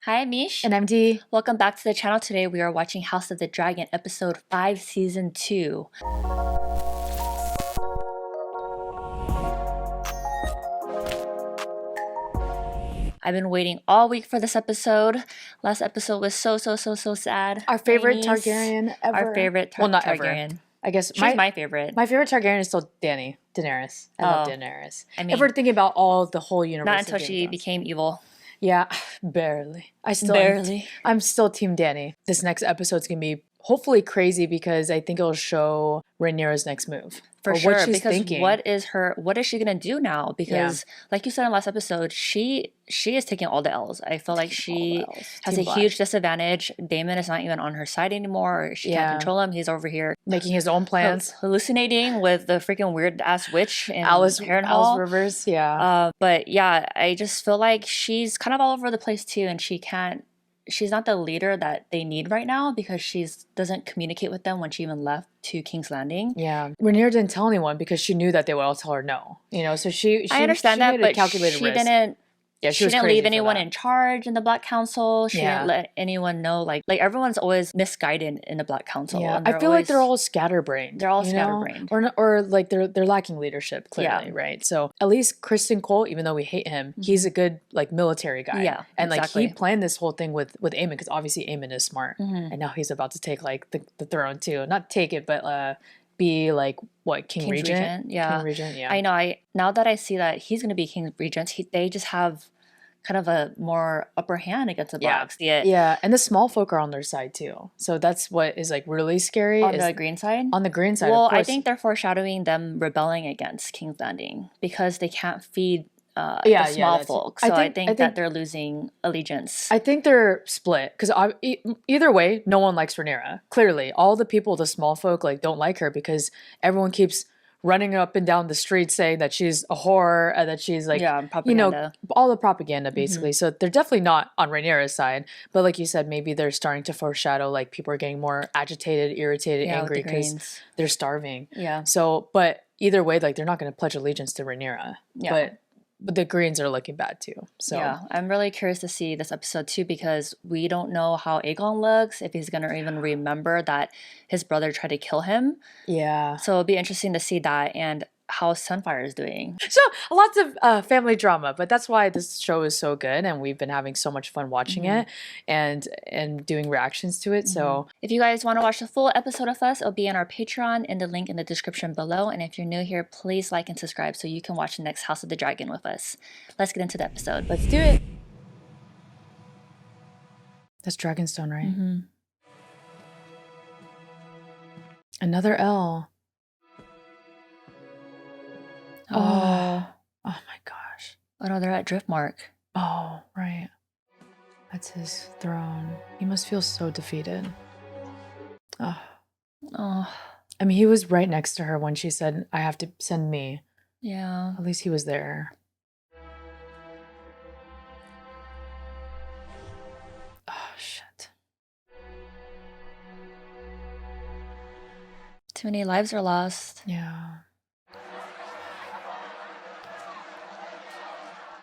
Hi, Mish. And I'm Dee. Welcome back to the channel. Today we are watching House of the Dragon, episode 5, season 2. I've been waiting all week for this episode. Last episode was so sad. Our favorite Ladies. Targaryen ever. Our favorite well, not Targaryen. Ever. I guess she's my favorite. My favorite Targaryen is still Daenerys. I love Daenerys. I mean, if we're thinking about all the whole universe, not until she became evil. Yeah, barely. I'm still Team Dany. This next episode's gonna be hopefully crazy because I think it'll show Rhaenyra's next move. For sure, what she's thinking. What is she gonna do now? Because like you said in the last episode, she is taking all the L's. I feel like she has a huge disadvantage. Daemon is not even on her side anymore. She can't control him. He's over here making his own plans, hallucinating with the freaking weird ass witch in Alice Harrenhal. Rivers. But yeah, I just feel like she's kind of all over the place too, and she's not the leader that they need right now because she doesn't communicate with them when she even left to King's Landing. Yeah. Rhaenyra didn't tell anyone because she knew that they would all tell her no. You know, so she I understand that, but she didn't. Yeah, she didn't leave anyone in charge in the Black Council. She didn't let anyone know. Like everyone's always misguided in the Black Council. Yeah, I feel like they're all scatterbrained. They're all scatterbrained, or like they're lacking leadership. Clearly, right? So at least Kristen Cole, even though we hate him, he's a good like military guy. Yeah, and exactly. Like he planned this whole thing with Aemond because obviously Aemond is smart, and now he's about to take like the throne too. Not take it, but be like what King Regent? Yeah, King Regent. Yeah, I know. Now that I see that he's going to be King Regent, they just have kind of a more upper hand against the Blacks. Yeah, and the small folk are on their side too. So that's what is like really scary. On the green side? On the green side, well, I think they're foreshadowing them rebelling against King's Landing because they can't feed the small folk. So I think that they're losing allegiance. I think they're split because either way, no one likes Rhaenyra. Clearly, all the people, the small folk, like don't like her because everyone keeps running up and down the street saying that she's a whore and that she's like, propaganda. All the propaganda basically. So they're definitely not on Rhaenyra's side. But like you said, maybe they're starting to foreshadow like people are getting more agitated, irritated, angry because they're starving. Yeah. So, but either way, like they're not going to pledge allegiance to Rhaenyra. Yeah. But the Greens are looking bad too. So yeah, I'm really curious to see this episode too because we don't know how Aegon looks, if he's gonna even remember that his brother tried to kill him. Yeah. So it'll be interesting to see that and how Sunfire is doing. So lots of family drama, but that's why this show is so good and we've been having so much fun watching it and doing reactions to it. So if you guys want to watch the full episode of us, it'll be in our Patreon in the link in the description below. And if you're new here, please like and subscribe so you can watch the next House of the Dragon with us. Let's get into the episode. Let's do it. That's Dragonstone, right? Another L. Oh my gosh. Oh no, they're at Driftmark. Oh, right. That's his throne. He must feel so defeated. Oh. I mean, he was right next to her when she said, I have to send me. Yeah. At least he was there. Oh, shit. Too many lives are lost. Yeah.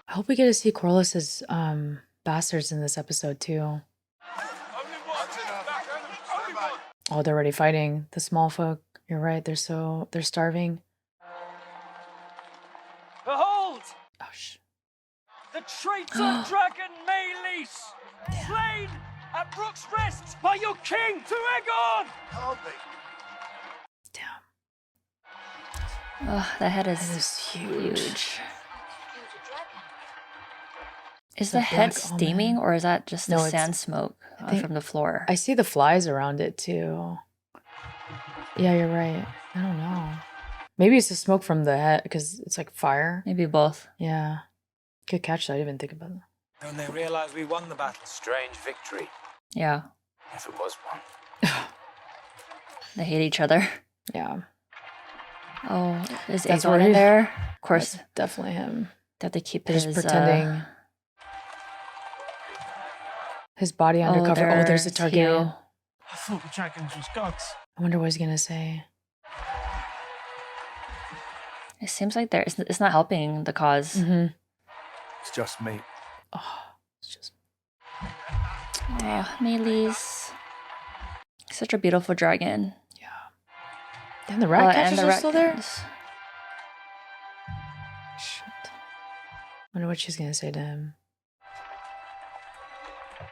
I hope we get to see Corlys's bastards in this episode too. Oh, they're already fighting the small folk. You're right. They're starving. Behold! Oh the traitor dragon Maelys, slain at Rook's Rest by your king to Aegon. Damn. Oh, that head is huge. Is the head steaming or is that just the sand smoke from the floor? I see the flies around it too. Yeah, you're right. I don't know. Maybe it's the smoke from the head because it's like fire. Maybe both. Yeah. Good catch. I didn't even think about that. And they realize we won the battle. Strange victory. Yeah. If it was one. They hate each other. Yeah. Oh, is Aegon in there? Of course. That's definitely him. That they keep his pretending. His body undercover. Oh, there's a Targaryen. I thought the dragons was gods. I wonder what he's gonna say. It seems like it's not helping the cause. It's just me. Oh, it's just. Oh, Melee's such a beautiful dragon. Yeah. And the rat catchers are still there? Shit. Wonder what she's gonna say to him.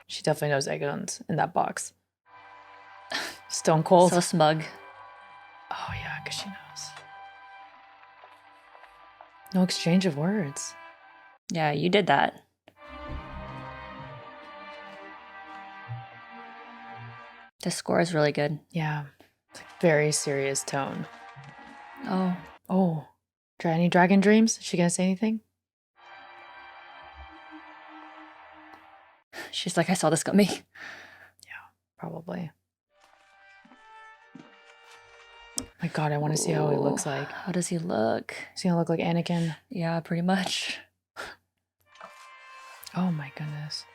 She definitely knows Aegon's in that box. Stone cold. So smug. Oh yeah, because she knows. No exchange of words. Yeah, you did that. The score is really good. Yeah. It's like very serious tone. Oh. Oh. Any dragon dreams? Is she gonna say anything? She's like, I saw this coming. Yeah, probably. My God, I want to see how he looks like. How does he look? Is he gonna look like Anakin? Yeah, pretty much. Oh my goodness.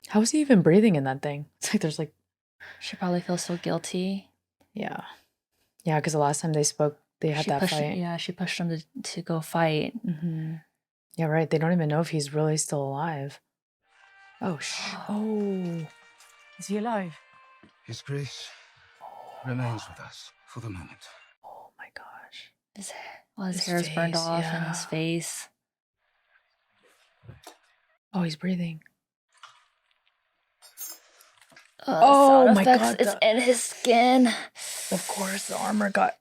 How is he even breathing in that thing? It's like there's like... She probably feels so guilty. Yeah. Yeah, because the last time they spoke, they had that fight. Yeah, she pushed him to go fight. Mm-hmm. Yeah, right. They don't even know if he's really still alive. Oh, oh. Is he alive? His grace remains with us for the moment. Oh my gosh. His hair is burned off and his face. Oh, he's breathing. Oh my God. It's in his skin. Of course, the armor got...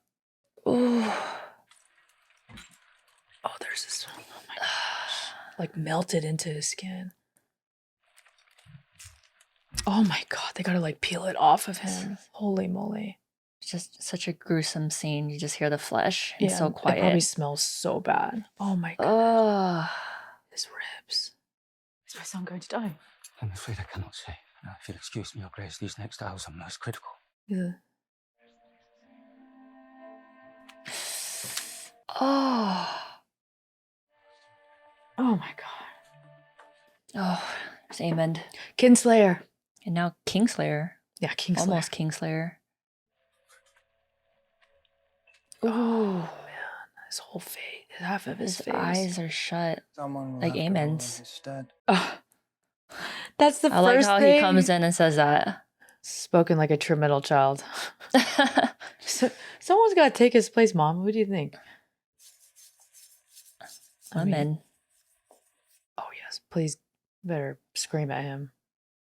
Ooh. Oh, there's this... Oh my gosh. Like melted into his skin. Oh my God, they gotta like peel it off of him. Holy moly. It's just such a gruesome scene. You just hear the flesh. It's so quiet. It probably smells so bad. Oh my God. His ribs. Is my son going to die? I'm afraid I cannot say. If you'll excuse me, Your Grace, these next hours are most critical. Yeah. Oh. Oh my God. Oh, it's Aemond. Kinslayer. And now Kingslayer. Yeah, Kingslayer. Almost Kingslayer. Oh man, his whole face, half of his face. Eyes are shut. Like Aemond's. That's the first thing. I like how he comes in and says that. Spoken like a true middle child. Someone's got to take his place, Mom. What do you think? I'm in. Oh yes, please better scream at him.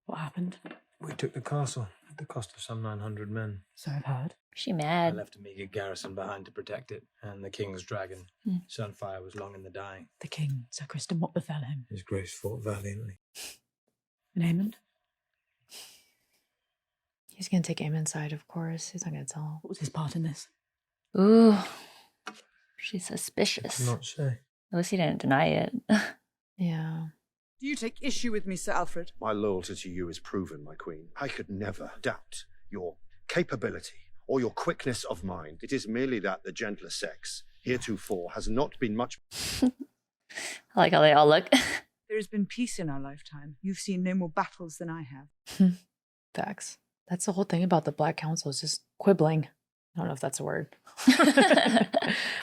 What happened? We took the castle at the cost of some 900 men. So I've heard. She I mad. left a meager garrison behind to protect it, and the king's dragon, Sunfire, was long in the dying. The king, Sir Kristen, what befell him? His grace fought valiantly. And Aemond? He's gonna take Aemond's side, of course. He's not gonna tell him. What was his part in this? Ooh. She's suspicious. Not say. At least he didn't deny it. Yeah. Do you take issue with me, Sir Alfred? My loyalty to you is proven, my queen. I could never doubt your capability or your quickness of mind. It is merely that the gentler sex heretofore has not been much... I like how they all look. There has been peace in our lifetime. You've seen no more battles than I have. Facts. That's the whole thing about the Black Council is just quibbling. I don't know if that's a word.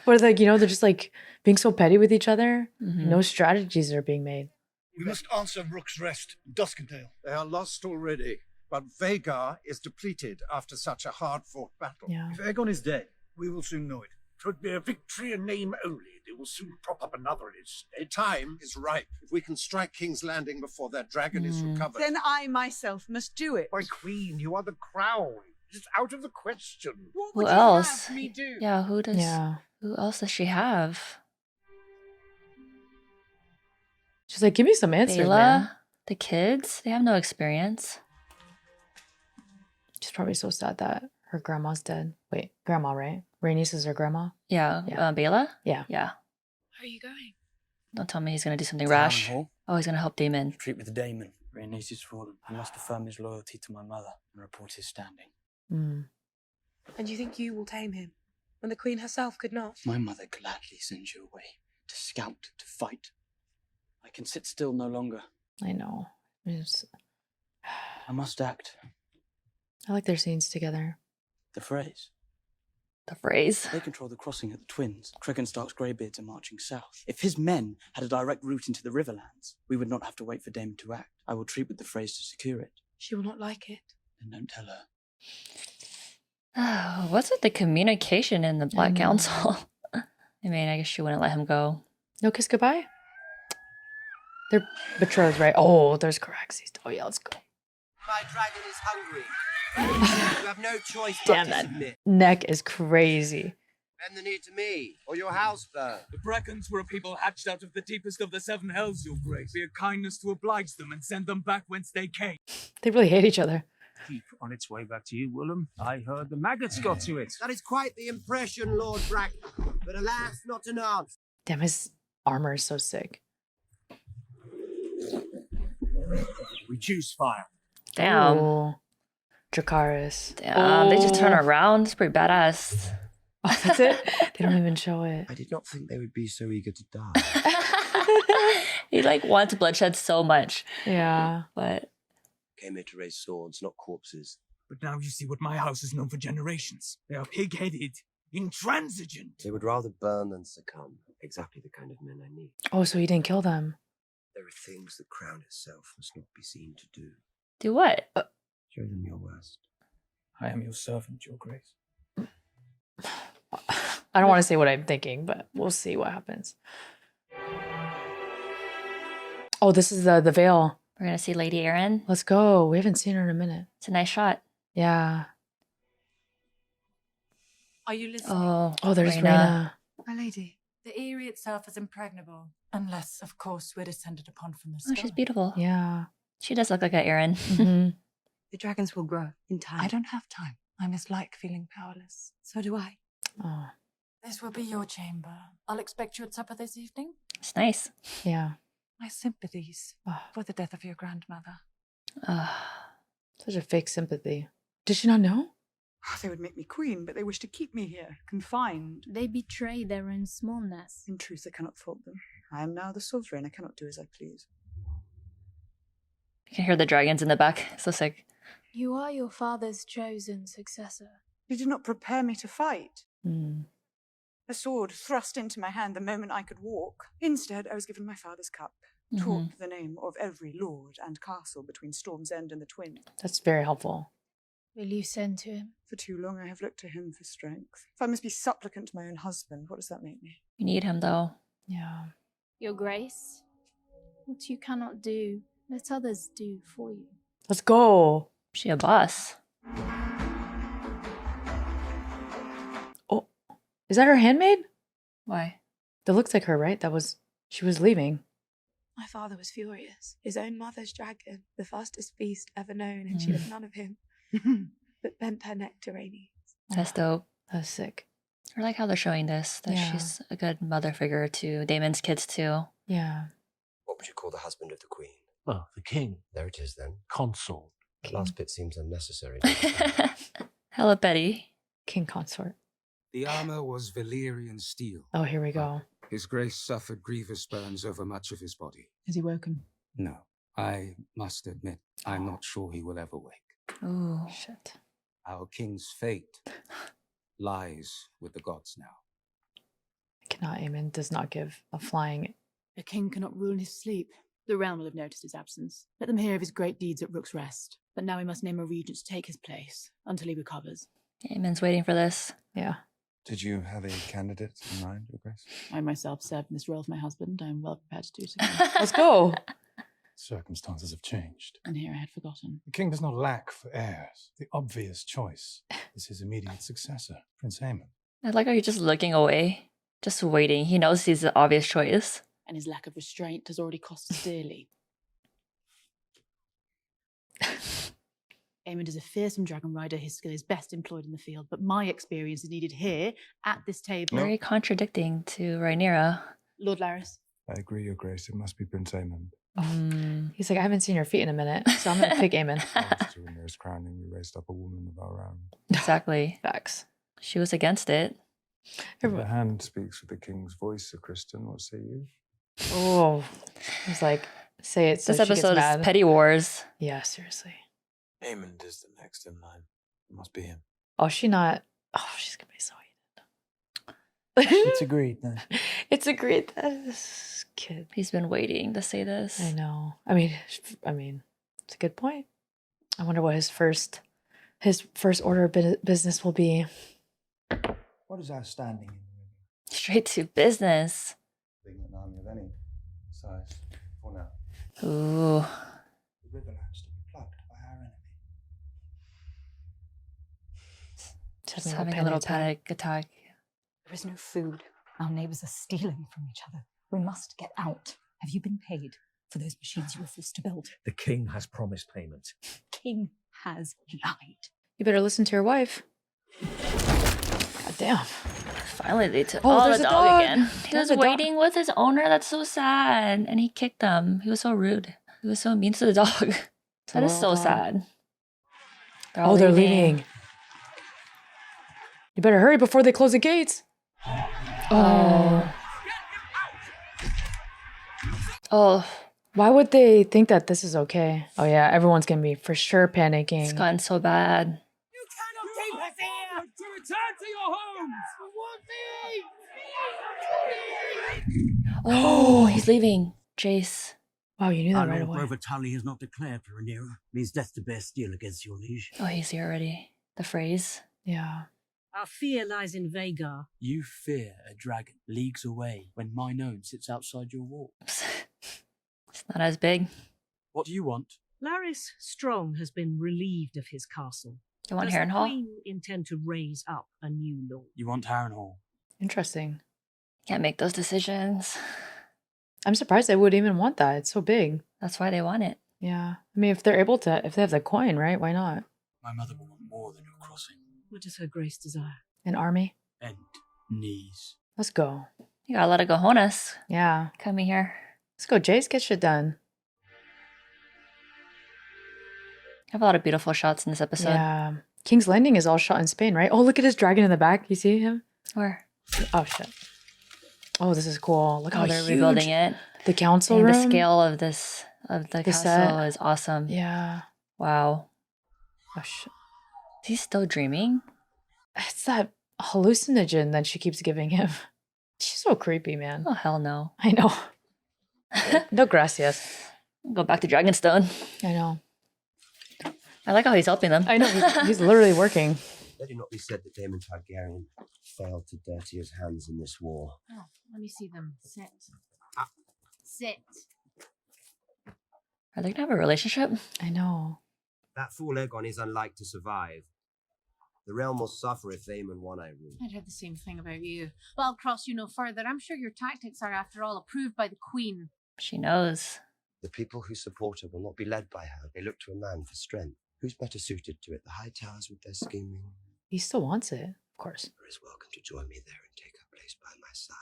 But like, they're just like being so petty with each other. No strategies are being made. We must answer Rook's Rest, Duskendale. They are lost already, but Vhagar is depleted after such a hard-fought battle. Yeah. If Aegon is dead, we will soon know it. 'Twould be a victory in name only. They will soon prop up another in its The stead. time is ripe. If we can strike King's Landing before that dragon is recovered. Then I myself must do it. My queen, you are the crown. It is out of the question. What Who would you else? have me do? Yeah, who Yeah. else does she have? She's like, give me some answers, man. Bela? The kids? They have no experience. She's probably so sad that her grandma's dead. Wait, grandma, right? Rhaenys is her grandma? Yeah. Yeah. Bela? Yeah. Yeah. Where are you going? Don't tell me he's going to do something rash. Hall. Oh, he's going to help Damon. Treat with the Daemon. Rhaenys is fallen. I must affirm his loyalty to my mother and report his standing. Mm. And you think you will tame him, when the Queen herself could not? My mother gladly sends you away to scout, to fight. I can sit still no longer. I know. I must act. I like their scenes together. The phrase. The phrase. They control the crossing at the Twins. Cregan Stark's greybeards are marching south. If his men had a direct route into the Riverlands, we would not have to wait for Daemon to act. I will treat with the phrase to secure it. She will not like it. Then don't tell her. Oh, what's with the communication in the Black Council? I mean, I guess she wouldn't let him go. No kiss goodbye? They're betrothed, right? Oh, there's Caraxes. Oh, yeah, let's go. My dragon is hungry. You have no choice but Damn, to that submit. neck is crazy. Bend the knee to me, or your house burn. The Brackens were a people hatched out of the deepest of the seven hells, your grace. Be a kindness to oblige them and send them back whence they came. They really hate each other. Keep on its way back to you, Willem. I heard the maggots got to it. That is quite the impression, Lord Brack. But alas, not an answer. Damn, his armor is so sick. Reduce fire. Damn. Ooh. Jacaerys. Damn, they just turn around. It's pretty badass. Oh, that's it? They don't even show it. I did not think they would be so eager to die. He like wants bloodshed so much. Yeah. But Came here to raise swords, not corpses. But now you see what my house has known for generations. They are pig-headed, intransigent. They would rather burn than succumb. Exactly the kind of men I need. Oh, so he didn't kill them. There are things the crown itself must not be seen to do. do what? Show them your worst. I am your servant, your grace. I don't want to say what I'm thinking, but we'll see what happens. Oh, this is the Vale. We're gonna see Lady Erin. Let's go. We haven't seen her in a minute. It's a nice shot. Yeah. Are you listening? Oh, there's Rhaenyra. My lady. The Eyrie itself is impregnable, unless, of course, we're descended upon from the sky. Oh, she's beautiful. Yeah. She does look like a Erin. Mhm. The dragons will grow in time. I don't have time. I mislike feeling powerless. So do I. Oh, This will be your chamber. I'll expect you at supper this evening. It's nice. yeah. My sympathies Oh, for the death of your grandmother. such a fake sympathy. Did she not know? They would make me queen, but they wish to keep me here, confined. They betray their own smallness. In truth, I cannot fault them. I am now the sovereign. I cannot do as I please. You can hear the dragons in the back. So sick. You are your father's chosen successor. You did not prepare me to fight. Mm. A sword thrust into my hand the moment I could walk. Instead, I was given my father's cup, taught the name of every lord and castle between Storm's End and the Twin. That's very helpful. Will you send to him? For too long, I have looked to him for strength. If I must be supplicant to my own husband, what does that make me? You need him though. Yeah. Your grace? What you cannot do, let others do for you. Let's go. She a boss. Oh, is that her handmaid? Why? That looks like her, right? She was leaving. My father was furious. His own mother's dragon, the fastest beast ever known, and she'd have none of him. But bent her neck to Rhaenys. That's dope. That's sick. I like how they're showing this. That Yeah. she's a good mother figure to Daemon's kids too. Yeah. What would you call the husband of the queen? Well, the king. There it is then. Consort. The last bit seems unnecessary. Hella Betty. King consort. The armor was Valyrian steel. Oh, here we go. His grace suffered grievous burns over much of his body. Has he woken? No, I must admit, I'm not sure he will ever wake. Ooh. Shit. Our king's fate lies with the gods now. Aemond does not give a flying. A king cannot rule in his sleep. The realm will have noticed his absence. Let them hear of his great deeds at Rook's Rest. But now we must name a regent to take his place until he recovers. Daemon's waiting for this. Yeah. Did you have a candidate in mind, Your Grace? I myself served in this role for my husband. I am well prepared to do so. Let's go. Circumstances have changed. And here I had forgotten. The king does not lack for heirs. The obvious choice is his immediate successor, Prince Aemond. I like how he's just looking away, just waiting. He knows he's the obvious choice. And his lack of restraint has already cost us dearly. Aemond is a fearsome dragon rider. His skill is best employed in the field, but my experience is needed here, at this table. Very contradicting to Rhaenyra. Lord Larys. I agree, Your Grace. It must be Prince Aemond. He's like, I haven't seen your feet in a minute, so I'm going to pick Aemond. After Rhaenyra's crowning, we raised up a woman of our own. Exactly. Facts. She was against it. The hand speaks with the king's voice, Sir Kristen. What say you? Oh, he's like, say it so This she gets episode mad. is Petty Wars. Yeah, seriously. Aemond is the next in line. It must be him. Oh, she's not. Oh, she's going to be so hated. It's agreed then. It's agreed that this kid. He's been waiting to say this. I know. I mean, it's a good point. I wonder what his first order of business will be. What is our standing in the river? Straight to business. Being an army of any size for now. Ooh. The Riverlands to be plucked by our enemy. Just having a little panic attack. There is no food. Our neighbors are stealing from each other. We must get out. Have you been paid for those machines you were forced to build? The king has promised payment. King has lied. You better listen to your wife. God damn. Finally, they took there's the a dog again. He There's was a waiting with his owner. That's so sad. And he kicked them. He was so rude. He was so mean to the dog. That is so sad. They're leaving. You better hurry before they close the gates. Oh. Why would they think that this is okay? Oh yeah, everyone's gonna be for sure panicking. It's gotten so bad. You cannot keep us here! To return to your homes! Oh, he's leaving. Jace. Wow, you knew that right Lord away. Grover Tully has not declared for Rhaenyra. Means death to bear steel against your liege. Oh, he's here already. The phrase. Yeah. Our fear lies in Vhagar. You fear a dragon leagues away when mine own sits outside your walls. It's not as big. What do you want? Larys Strong has been relieved of his castle. You want Does the Harrenhal? Queen intend to raise up a new lord? You want Harrenhal? Interesting. Can't make those decisions. I'm surprised they would even want that. It's so big. That's why they want it. Yeah. I mean, if they're able to, if they have the coin, right? Why not? My mother will want more than your crossing. What does her grace desire? An army? Bend knees. Let's go. You got a lot of cojones. Yeah. Coming here. Let's go, Jace. Get shit done. I have a lot of beautiful shots in this episode. Yeah. King's Landing is all shot in Spain, right? Oh, look at his dragon in the back. You see him? Where? Oh, shit. Oh, this is cool. Look how they're huge. rebuilding it. The council And room. the scale of this, of the castle set. is awesome. Yeah. Wow. Oh, shit. Is he still dreaming? It's that hallucinogen that she keeps giving him. She's so creepy, man. Oh, hell no. I know. No gracias. Go back to Dragonstone. I know. I like how he's helping them. I know. He's literally working. Let it not be said that Daemon Targaryen failed to dirty his hands in this war. Oh, let me see them. Sit. Sit. Are they gonna have a relationship? I know. That fool Aegon is unlike to survive. The realm will suffer if Aemond won I rule. I'd heard the same thing about you. But I'll cross you no further. I'm sure your tactics are, after all, approved by the Queen. She knows. The people who support her will not be led by her. They look to a man for strength. Who's better suited to it? The High Towers with their scheming? He still wants it, of course. Rhaenyra is welcome to join me there and take her place by my side.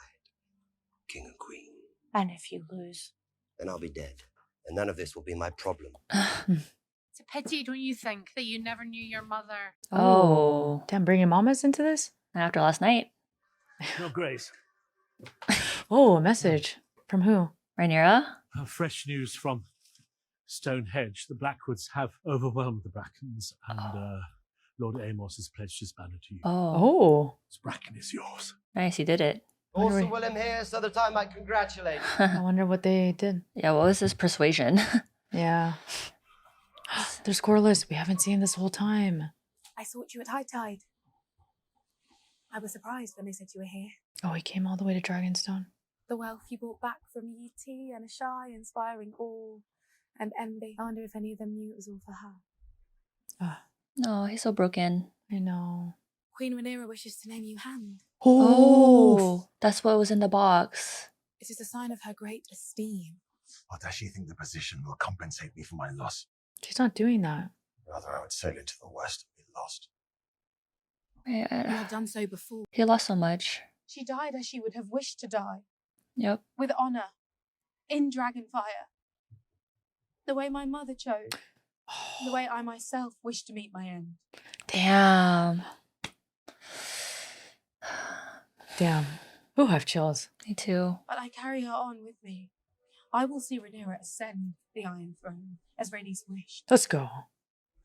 King and Queen. And if you lose? Then I'll be dead. And none of this will be my problem. It's a pity, don't you think, that you never knew your mother? Oh. Damn, bringing mamas into this? After last night. Your Grace. Oh, a message. From who? Rhaenyra? Fresh news from Stonehenge. The Blackwoods have overwhelmed the Brackens, and Lord Amos has pledged his banner to you. Oh. This Bracken is yours. Nice, he did it. Also, Willem here, so that I might congratulate. I wonder what they did. Yeah, what was his persuasion? Yeah. There's Corlys. We haven't seen this whole time. I sought you at high tide. I was surprised when they said you were here. Oh, he came all the way to Dragonstone. The wealth you brought back from Tea and a shy, inspiring awe and envy. I wonder if any of them knew it was all for her. No, he's so broken. I know. Queen Rhaenyra wishes to name you hand. Oh, that's what was in the box. It is a sign of her great esteem. Or does she think the position will compensate me for my loss? She's not doing that. Rather, I would sail into the west and be lost. You have done so before. He lost so much. She died as she would have wished to die. Yep. With honor. In Dragonfire. The way my mother chose. The way I myself wish to meet my end. Damn. Damn. Ooh, I have chills. Me too. But I carry her on with me. I will see Rhaenyra ascend the Iron Throne, as Rhaenys wished. Let's go.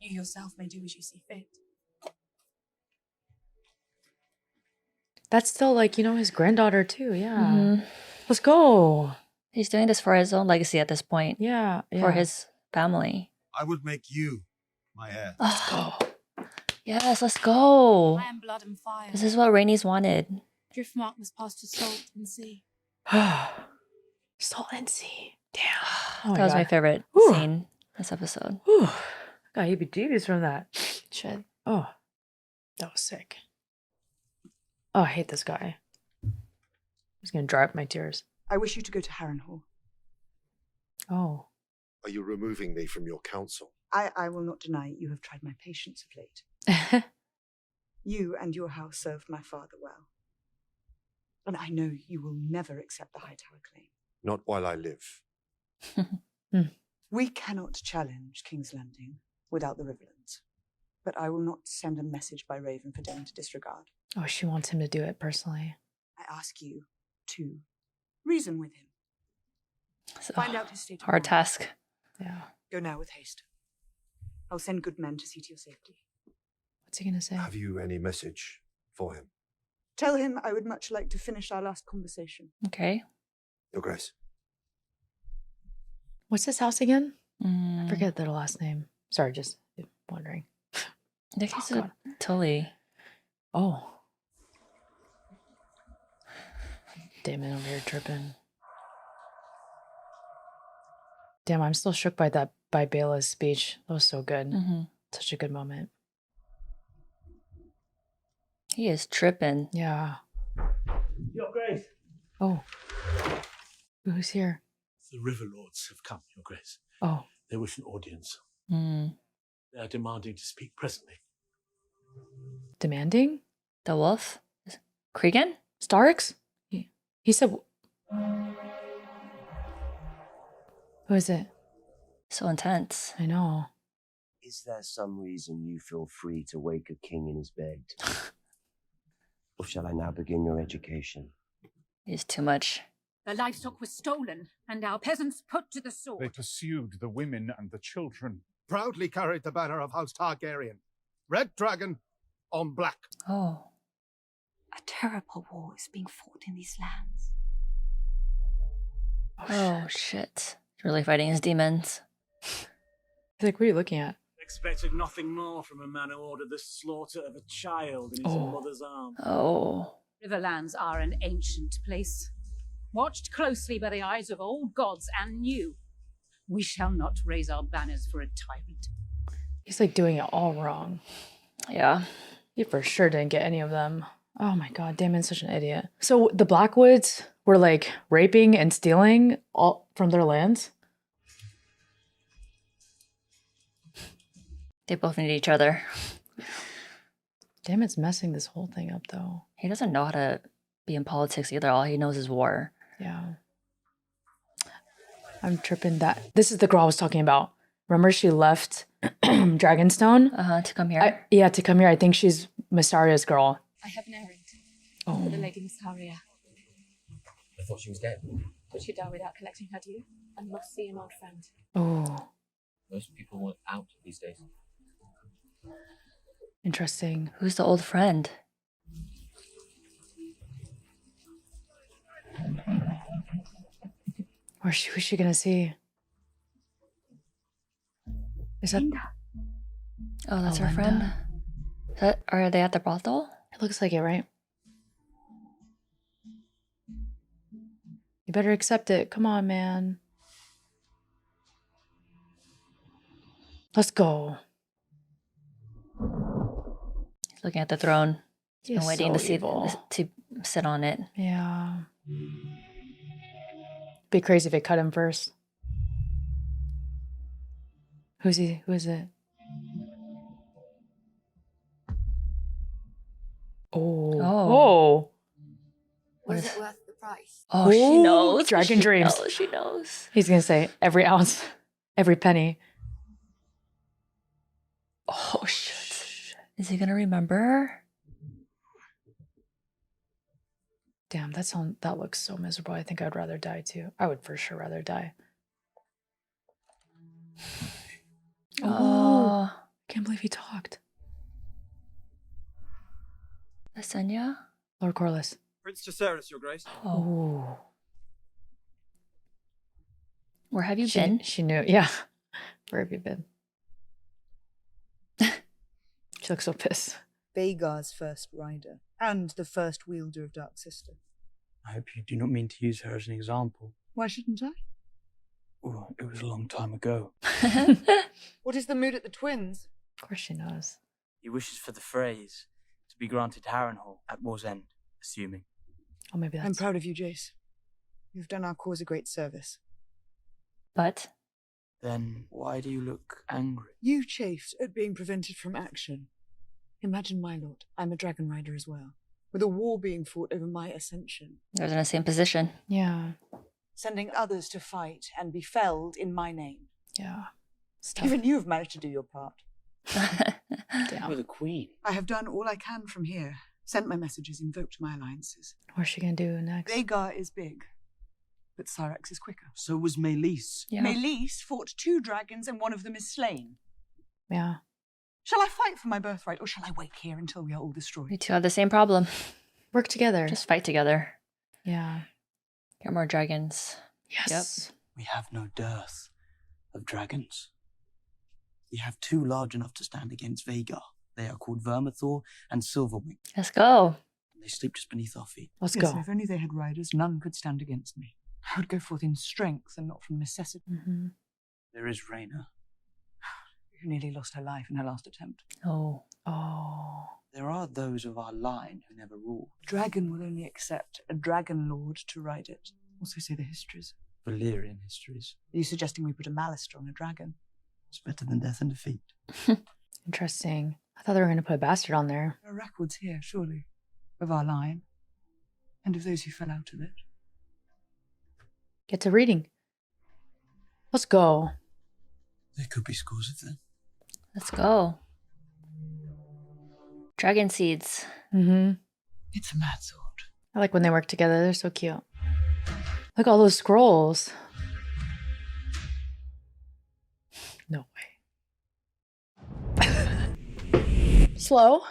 You yourself may do as you see fit. That's still like, you know, his granddaughter too. Yeah. Mhm. Let's go. He's doing this for his own legacy at this point. Yeah. For his family. I would make you my heir. Let's go. Yes, let's go. I am blood and fire. This is what Rhaenys wanted. Driftmark must pass to salt and sea. Salt and sea. Damn. Oh That my was God. my favorite Whew. scene this episode. Whew. Got heebie-jeebies from that. Shit. Oh, that was sick. Oh, I hate this guy. He's gonna dry up my tears. I wish you to go to Harrenhal. Oh. Are you removing me from your council? I will not deny you have tried my patience of late. You and your house served my father well. And I know you will never accept the Hightower claim. Not while I live. We cannot challenge King's Landing without the Riverlands. But I will not send a message by Raven for Dane to disregard. Oh, she wants him to do it personally. I ask you to reason with him. Find out his state of Hard mind. task. Yeah. Go now with haste. I'll send good men to see to your safety. What's he gonna say? Have you any message for him? Tell him I would much like to finish our last conversation. Okay. Your Grace. What's this house again? Mm. I forget their last name. Sorry, just wondering. I think he's a Tully. Oh. Damon over here tripping. Damn, I'm still shook by Bela's speech. That was so good. Mhm. Such a good moment. He is tripping. Yeah. Your Grace. Oh. Who's here? The River Lords have come, Your Grace. Oh. They wish an audience. Mm. They are demanding to speak presently. Demanding? The wolf? Cregan? Starks? He said... Who is it? So intense. I know. Is there some reason you feel free to wake a king in his bed? Or shall I now begin your education? He's too much. The livestock was stolen, and our peasants put to the They sword. pursued the women and the children. Proudly carried the banner of House Targaryen. Red dragon on black. Oh. A terrible war is being fought in these lands. Oh, shit. He's really fighting his demons. Like, what are you looking at? Expected nothing more from a man who ordered the slaughter of a child in his mother's arms. Oh. Riverlands are an ancient place, watched closely by the eyes of old gods and new. We shall not raise our banners for a tyrant. He's like doing it all wrong. Yeah. He for sure didn't get any of them. Oh my God, Damon's such an idiot. So the Blackwoods were like raping and stealing all from their lands? They both need each other. Damon's messing this whole thing up though. He doesn't know how to be in politics either. All he knows is war. Yeah. I'm tripping that. This is the girl I was talking about. Remember she left Dragonstone? To come here? To come here. I think she's Mystaria's girl. I have an errand. Oh. For the Lady Mystaria. I thought she was dead. Would she die without collecting her due? I must see an old friend. Oh. Most people want out these days. Interesting. Who's the old friend? Who's she gonna see? Is that... Oh, that's her friend? Are they at the brothel? It looks like it, right? You better accept it. Come on, man. Let's go. He's looking at the throne. He's been He's waiting so to see evil. to sit on it. Yeah. Be crazy if they cut him first. Who's he? Who is it? Oh. Oh. What Was is it worth the price? Oh, she knows. Dragon She dreams. knows, she knows. He's gonna say every ounce, every penny. Oh shit. Is he gonna remember? Damn, that looks so miserable. I think I'd rather die too. I would for sure rather die. Oh. Can't believe he talked. Lasagna? Lord Corlys. Prince Jacaerys, Your Grace. Oh. Where have you been? She knew. Yeah. Where have you been? She looks so pissed. Vhagar's first rider, and the first wielder of Dark Sister. I hope you do not mean to use her as an example. Why shouldn't I? Oh, it was a long time ago. What is the mood at the Twins? Of course she knows. He wishes for the phrase to be granted Harrenhal at war's end, assuming. Oh, maybe that's... I'm proud of you, Jace. You've done our cause a great service. But? Then why do you look angry? You chafed at being prevented from action. Imagine, my lord, I'm a dragon rider as well, with a war being fought over my ascension. I was in the same position. Yeah. Sending others to fight and be felled in my name. Yeah. Even you have managed to do your part. Damn. You're the queen. I have done all I can from here. Sent my messages, invoked my alliances. What's she gonna do next? Vhagar is big, but Syrax is quicker. So was Meleys. Yeah. Meleys fought 2 dragons and one of them is slain. Yeah. Shall I fight for my birthright, or shall I wait here until we are all destroyed? We two have the same problem. Work together. Just fight together. Yeah. Get more dragons. Yes. Yep. We have no dearth of dragons. We have 2 large enough to stand against Vhagar. They are called Vermithor and Silverwing. Let's go. They sleep just beneath our feet. Let's Yes, go. if only they had riders, none could stand against me. I would go forth in strength and not from necessity. Mm-hmm. There is Rhaenyra. Who nearly lost her life in her last attempt. Oh. Oh. There are those of our line who never rule. Dragon will only accept a dragon lord to ride it. Also say the histories. Valyrian histories. Are you suggesting we put a Malister on a dragon? It's better than death and defeat. Interesting. I thought they were going to put a bastard on there. There are records here, surely, of our line, and of those who fell out of it. Get to reading. Let's go. There could be scores of them. Let's go. Dragon seeds. Mm-hmm. It's a mad sword. I like when they work together. They're so cute. Look at all those scrolls. No way. Slow.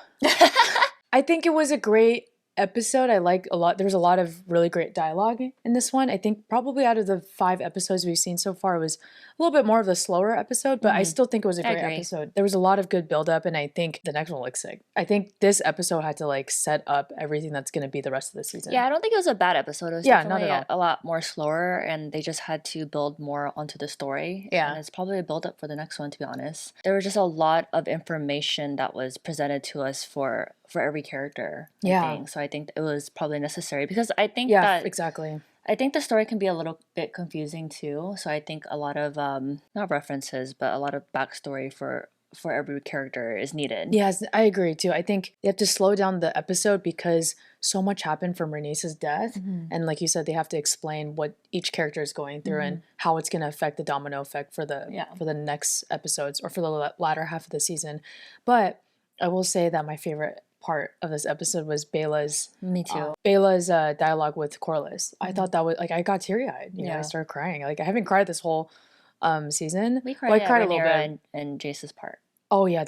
I think it was a great episode. I like a lot. There was a lot of really great dialogue in this one. I think probably out of the 5 episodes we've seen so far, it was a little bit more of the slower episode, but I still think it was a great episode. There was a lot of good build-up, and I think the next one looks sick. I think this episode had to like set up everything that's going to be the rest of the season. Yeah, I don't think it was a bad episode. It was not definitely at all. a lot more slower, and they just had to build more onto the story. Yeah. And it's probably a build-up for the next one, to be honest. There was just a lot of information that was presented to us for every character. I think. So I think it was probably necessary, because I think that exactly. I think the story can be a little bit confusing too. So I think a lot of not references, but a lot of backstory for every character is needed. Yes, I agree too. I think they have to slow down the episode because so much happened from Rhaenys's death. And like you said, they have to explain what each character is going through and how it's going to affect the domino effect for the next episodes or for the latter half of the season. But I will say that my favorite part of this episode was Bela's dialogue with Corlys. I thought that was like, I got teary-eyed. You know, I started crying. Like, I haven't cried this whole season. We cried, well, I cried a little Rhaenyra bit. and Jace's part. Oh yeah,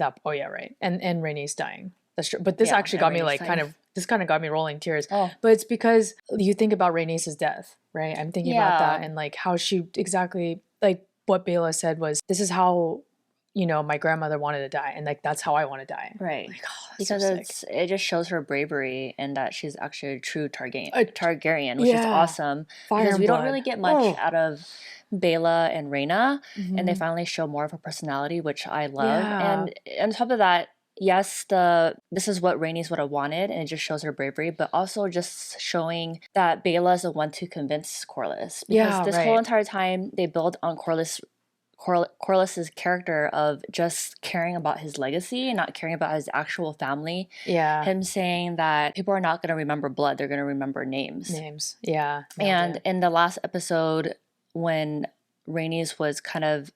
right. And Rhaenys dying. That's true. But this actually got me like this kind of got me rolling tears. But it's because you think about Rhaenys' death, right? I'm thinking about that and like how she exactly, like what Bela said was, this is how, you know, my grandmother wanted to die, and like that's how I want to die. Right. Like, because so it just shows her bravery and that she's actually a true Targaryen, which is awesome. Fire because and we don't blood. really get much out of Bela and Rhaena, and they finally show more of her personality, which I love. And on top of that, yes, this is what Rhaenys would have wanted, and it just shows her bravery, but also just showing that Bela is the one to convince Corlys. Because this whole entire time they build on Corlys's character of just caring about his legacy and not caring about his actual family. Yeah. Him saying that people are not going to remember blood, they're going to remember names. Yeah. And in the last episode, when Rhaenys was kind of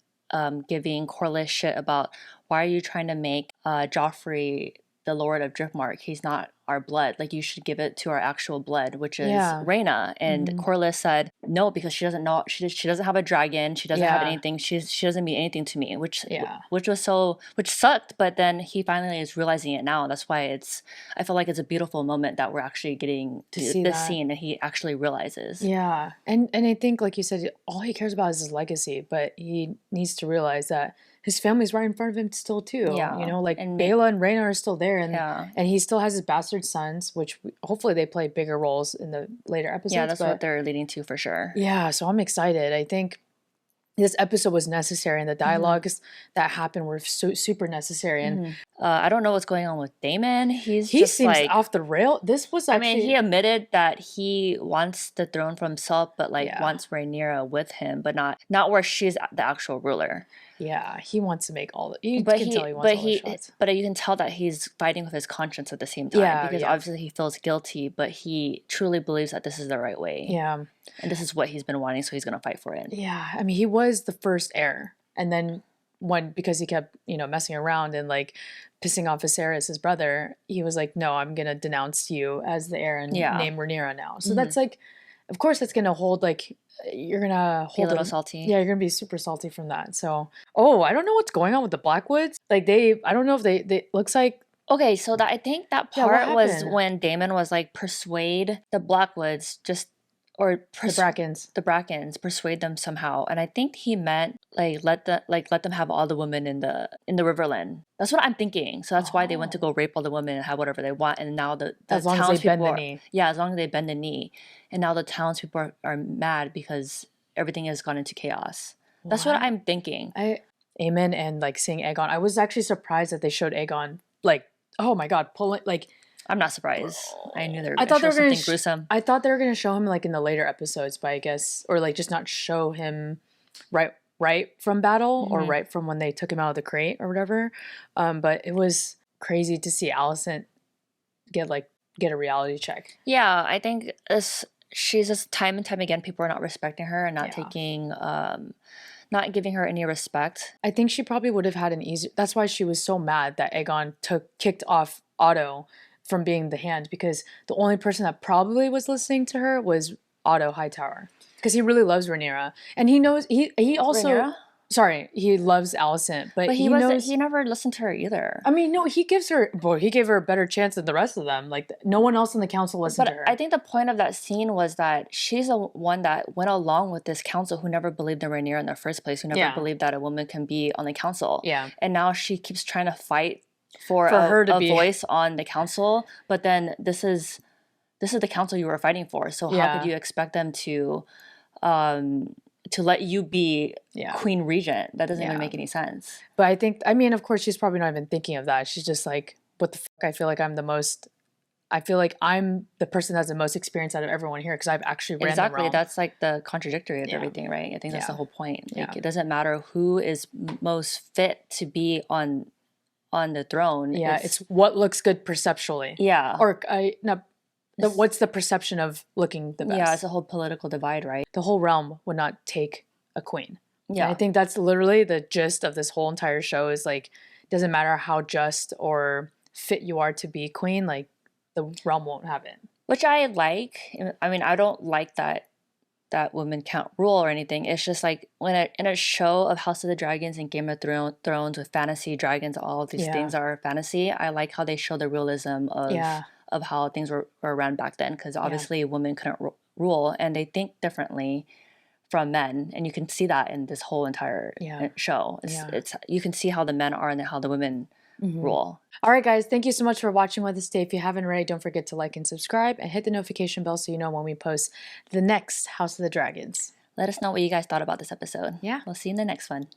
giving Corlys shit about, why are you trying to make Joffrey the Lord of Driftmark. He's not our blood. Like, you should give it to our actual blood, which is Rhaenyra. And Corlys said no, because she doesn't know. She doesn't have a dragon. She doesn't have anything. She doesn't mean anything to me. Which sucked. But then he finally is realizing it now. That's why I feel like it's a beautiful moment that we're actually getting to this scene, and he actually realizes. Yeah, and I think, like you said, all he cares about is his legacy, but he needs to realize that his family's right in front of him still too. Yeah. You know, like Vale and Rhaenyra are still there, and he still has his bastard sons, which hopefully they play bigger roles in the later episodes. Yeah, that's what they're leading to for sure. Yeah, so I'm excited. I think this episode was necessary, and the dialogues that happened were super necessary. And I don't know what's going on with Daemon. He seems like off the rail. This was actually, I mean, he admitted that he wants the throne for himself, but wants Rhaenyra with him, but not where she's the actual ruler. Yeah, he wants to make all the. You can tell he wants all the shots. But you can tell that he's fighting with his conscience at the same time, because obviously he feels guilty, but he truly believes that this is the right way. Yeah, and this is what he's been wanting, so he's gonna fight for it. Yeah, I mean, he was the first heir, and then because he kept messing around and like pissing off Jacaerys, his brother, he was like, no, I'm gonna denounce you as the heir and name Rhaenyra now. So that's like, of course, that's gonna hold like. You're gonna hold a little salty. Yeah, you're gonna be super salty from that. So, I don't know what's going on with the Blackwoods. Like I don't know if they looks like. Okay, so I think that part was when Daemon was like, persuade the Blackwoods the Brackens, persuade them somehow, and I think he meant like let them have all the women in the Riverland. That's what I'm thinking. So that's why they went to go rape all the women and have whatever they want, and now the as long as they bend the knee. Yeah, as long as they bend the knee, and now the townspeople are mad because everything has gone into chaos. That's what I'm thinking. Aemond and like seeing Aegon. I was actually surprised that they showed Aegon like, oh my god, pulling like. I'm not surprised. I knew they were going to show something gruesome. I thought they were going to show him like in the later episodes, but I guess, or like just not show him right from battle or right from when they took him out of the crate or whatever. But it was crazy to see Alicent get a reality check. Yeah, I think she's just time and time again, people are not respecting her and not taking, not giving her any respect. I think she probably would have had an easier. That's why she was so mad that Aegon kicked off Otto from being the hand, because the only person that probably was listening to her was Otto Hightower, because he really loves Rhaenyra, and he knows he also Rhaenyra? Sorry, he loves Alicent, but he never listened to her either. I mean, no, he gave her a better chance than the rest of them. Like, no one else in the council listened to her. I think the point of that scene was that she's the one that went along with this council who never believed in Rhaenyra in the first place, who never believed that a woman can be on the council. Yeah, and now she keeps trying to fight for her to be a voice on the council, but then this is the council you were fighting for. So how could you expect them to let you be Queen Regent? That doesn't even make any sense. But I mean, of course, she's probably not even thinking of that. She's just like, what the fuck? I feel like I'm the person that has the most experience out of everyone here, because I've actually ran the realm. That's like the contradictory of everything, right? I think that's the whole point. Like, it doesn't matter who is most fit to be on the throne. Yeah, it's what looks good perceptually. Yeah. Or what's the perception of looking the best? Yeah, it's a whole political divide, right? The whole realm would not take a queen. Yeah. And I think that's literally the gist of this whole entire show, is like, doesn't matter how just or fit you are to be queen, like, the realm won't have it. Which I like. I mean, I don't like that women can't rule or anything. It's just like in a show of House of the Dragons and Game of Thrones with fantasy dragons, all of these things are fantasy. I like how they show the realism of how things were run back then, because obviously women couldn't rule, and they think differently from men, and you can see that in this whole entire show. It's you can see how the men are and how the women rule. All right, guys, thank you so much for watching with us today. If you haven't already, don't forget to like and subscribe and hit the notification bell so you know when we post the next House of the Dragons. Let us know what you guys thought about this episode. Yeah. We'll see you in the next one.